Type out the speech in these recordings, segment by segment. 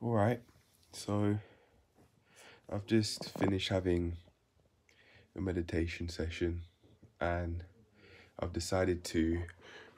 All right, so I've just finished having a meditation session and I've decided to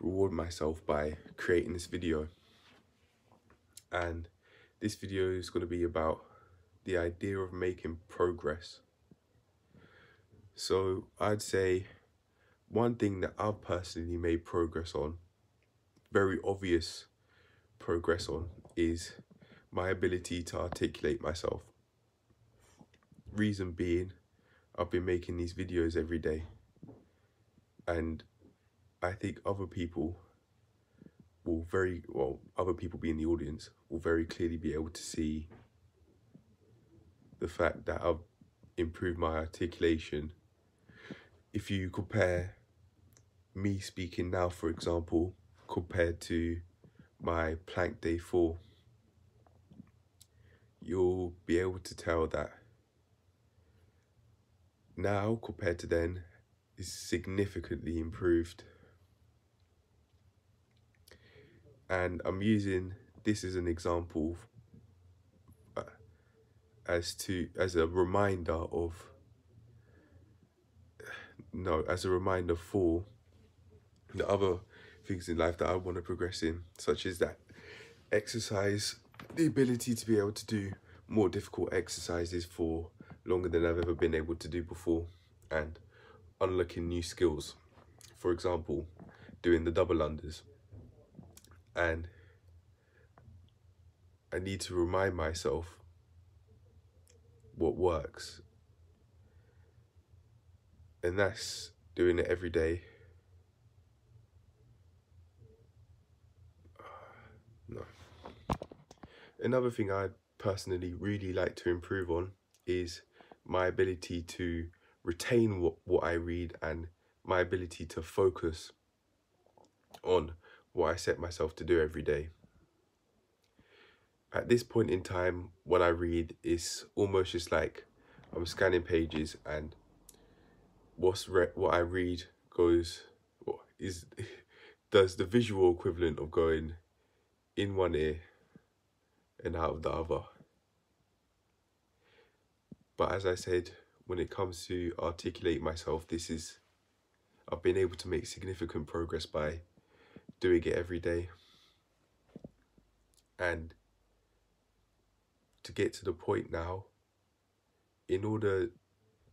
reward myself by creating this video. And this video is going to be about the idea of making progress. So I'd say one thing that I've personally made progress on, very obvious progress on, is my ability to articulate myself. Reason being, I've been making these videos every day, and I think other people other people being the audience will very clearly be able to see the fact that I've improved my articulation. If you compare me speaking now, for example, compared to my plank day 4, you'll be able to tell that now compared to then is significantly improved. And I'm using this as an example as a reminder for the other things in life that I want to progress in, such as that exercise, the ability to be able to do more difficult exercises for longer than I've ever been able to do before, and unlocking new skills. For example, doing the double unders. And I need to remind myself what works. And that's doing it every day. No. Another thing I'd personally really like to improve on is my ability to retain what I read and my ability to focus on what I set myself to do every day. At this point in time, when I read, it's almost just like I'm scanning pages, and what I read does the visual equivalent of going in one ear and out of the other. But as I said, when it comes to articulate myself, I've been able to make significant progress by doing it every day. And to get to the point now, in order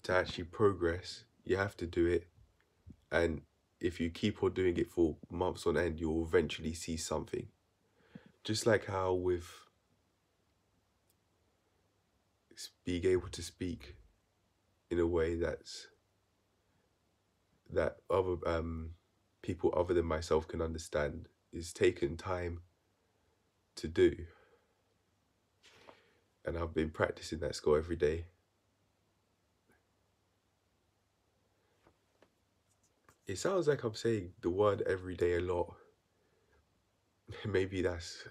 to actually progress, you have to do it. And if you keep on doing it for months on end, you'll eventually see something. Just like how with being able to speak in a way that other people other than myself can understand is taken time to do. And I've been practicing that skill every day. It sounds like I'm saying the word every day a lot. Maybe that's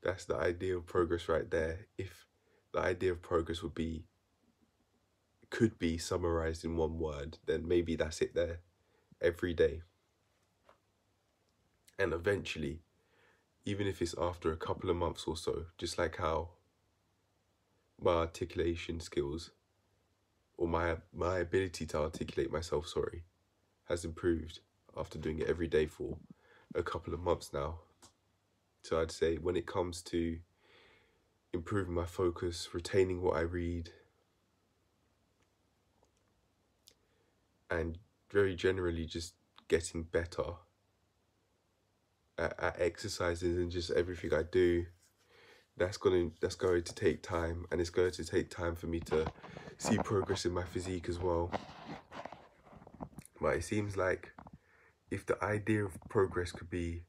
the idea of progress right there. If the idea of progress could be summarized in one word, then maybe that's it there. Every day. And eventually, even if it's after a couple of months or so, just like how my articulation skills, or my ability to articulate myself, has improved after doing it every day for a couple of months now. So I'd say when it comes to improving my focus, retaining what I read, and very generally just getting better at exercises and just everything I do, that's going to take time, and it's going to take time for me to see progress in my physique as well. But it seems like if the idea of progress could be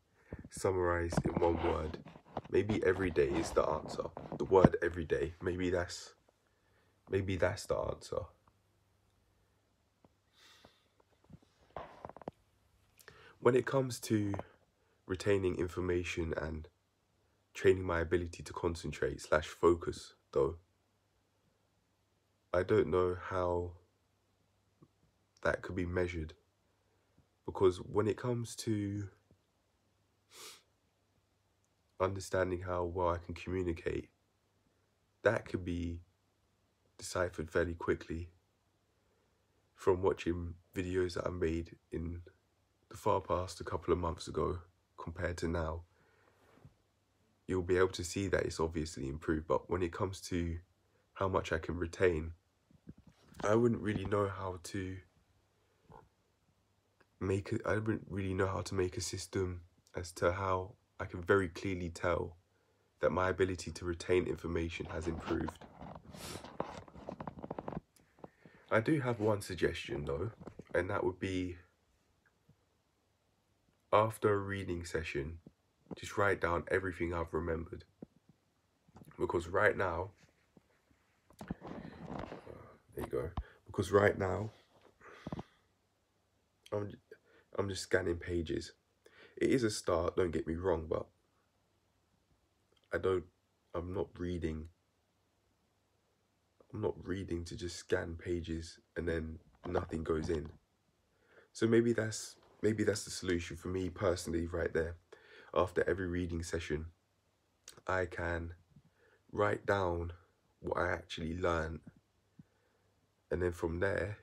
summarized in one word, maybe every day is the answer. The word every day, maybe that's the answer. When it comes to retaining information and training my ability to concentrate / focus, though, I don't know how that could be measured, because when it comes to understanding how well I can communicate, that could be deciphered fairly quickly from watching videos that I made in the far past a couple of months ago compared to now. You'll be able to see that it's obviously improved, but when it comes to how much I can retain, I wouldn't really know how to make a system as to how I can very clearly tell that my ability to retain information has improved. I do have one suggestion though, and that would be after a reading session, just write down everything I've remembered. Because right now, there you go. Because right now, I'm just scanning pages. It is a start, don't get me wrong, but I'm not reading to just scan pages and then nothing goes in. So maybe that's the solution for me personally right there. After every reading session, I can write down what I actually learned, and then from there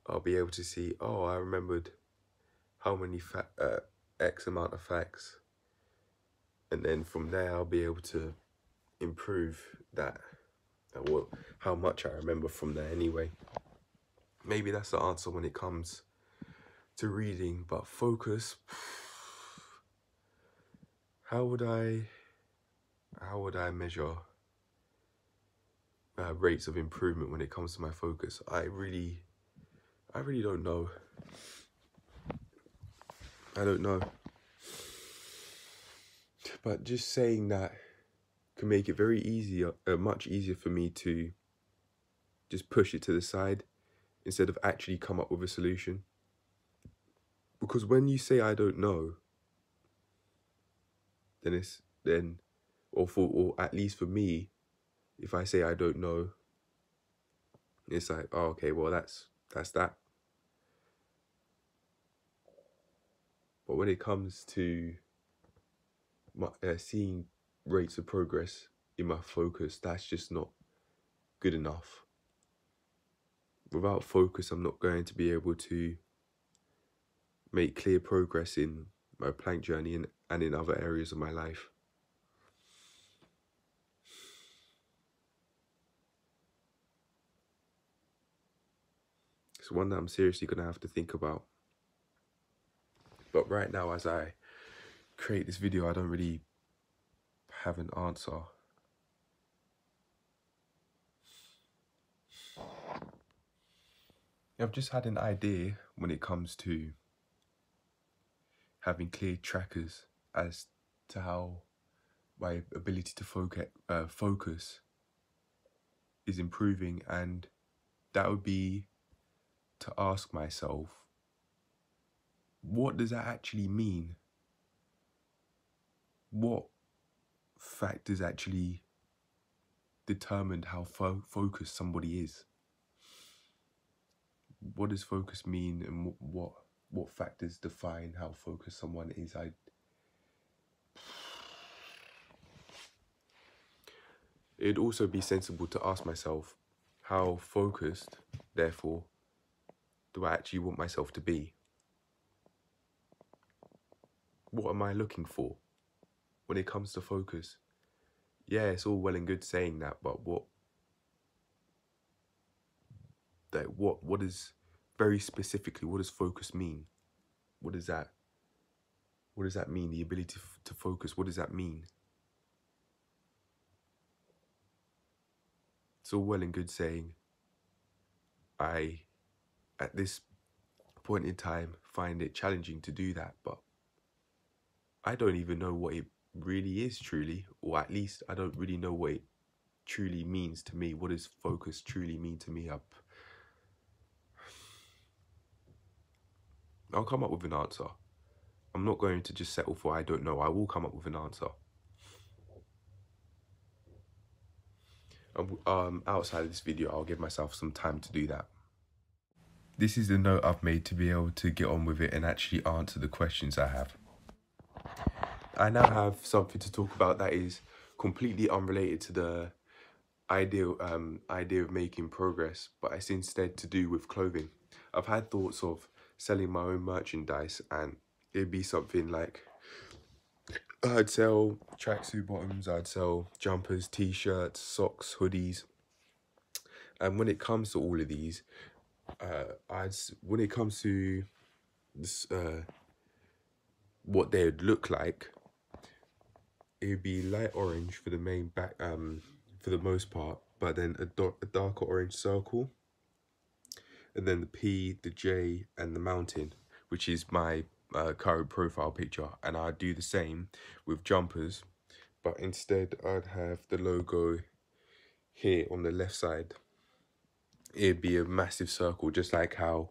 I'll be able to see, oh, I remembered how many X amount of facts, and then from there I'll be able to improve that, well, how much I remember from there anyway. Maybe that's the answer when it comes to reading. But focus, how would I measure rates of improvement when it comes to my focus? I really don't know. I don't know. But just saying that can make it very much easier for me to just push it to the side instead of actually come up with a solution. Because when you say I don't know, or at least for me, if I say I don't know, it's like, oh, okay, well that's that. But when it comes to seeing rates of progress in my focus, that's just not good enough. Without focus, I'm not going to be able to make clear progress in my plank journey and in other areas of my life. It's one that I'm seriously going to have to think about. But right now, as I create this video, I don't really have an answer. I've just had an idea when it comes to having clear trackers as to how my ability to focus is improving, and that would be to ask myself, what does that actually mean? What factors actually determined how focused somebody is? What does focus mean, and what factors define how focused someone is? It'd also be sensible to ask myself, how focused, therefore, do I actually want myself to be? What am I looking for when it comes to focus? Yeah, it's all well and good saying that, but what is, very specifically, what does focus mean? What does that mean? The ability to focus, what does that mean? It's all well and good saying, I, at this point in time, find it challenging to do that, but I don't even know what it really is truly, or at least I don't really know what it truly means to me. What does focus truly mean to me? I'll come up with an answer. I'm not going to just settle for I don't know. I will come up with an answer. Outside of this video, I'll give myself some time to do that. This is the note I've made to be able to get on with it and actually answer the questions I have. I now have something to talk about that is completely unrelated to the idea of making progress, but it's instead to do with clothing. I've had thoughts of selling my own merchandise, and it'd be something like I'd sell tracksuit bottoms, I'd sell jumpers, t-shirts, socks, hoodies. And when it comes to all of these, when it comes to this, what they would look like, it would be light orange for the main back, for the most part, but then a darker orange circle, and then the P, the J, and the mountain, which is my current profile picture. And I'd do the same with jumpers, but instead I'd have the logo here on the left side. It'd be a massive circle, just like how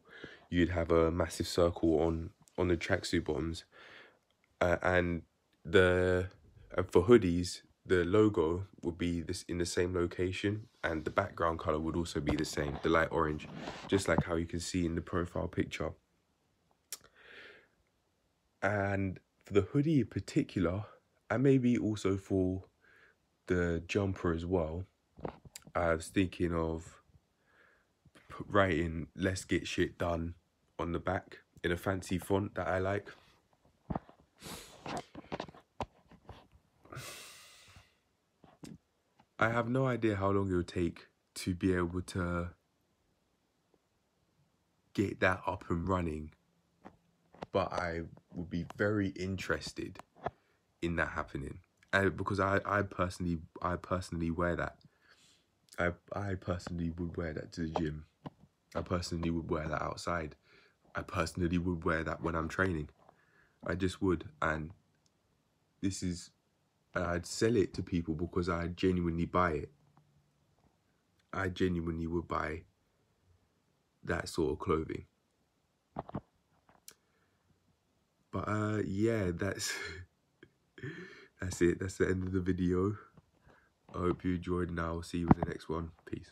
you'd have a massive circle on the tracksuit bottoms, and for hoodies, the logo would be this in the same location, and the background color would also be the same, the light orange, just like how you can see in the profile picture. And for the hoodie in particular, and maybe also for the jumper as well, I was thinking of writing "Let's get shit done" on the back in a fancy font that I like. I have no idea how long it would take to be able to get that up and running, but I would be very interested in that happening, and because I personally wear that. I personally would wear that to the gym. I personally would wear that outside. I personally would wear that when I'm training. I just would, and I'd sell it to people because I genuinely buy it. I genuinely would buy that sort of clothing. But yeah, that's it. That's the end of the video. I hope you enjoyed, and I'll see you in the next one. Peace.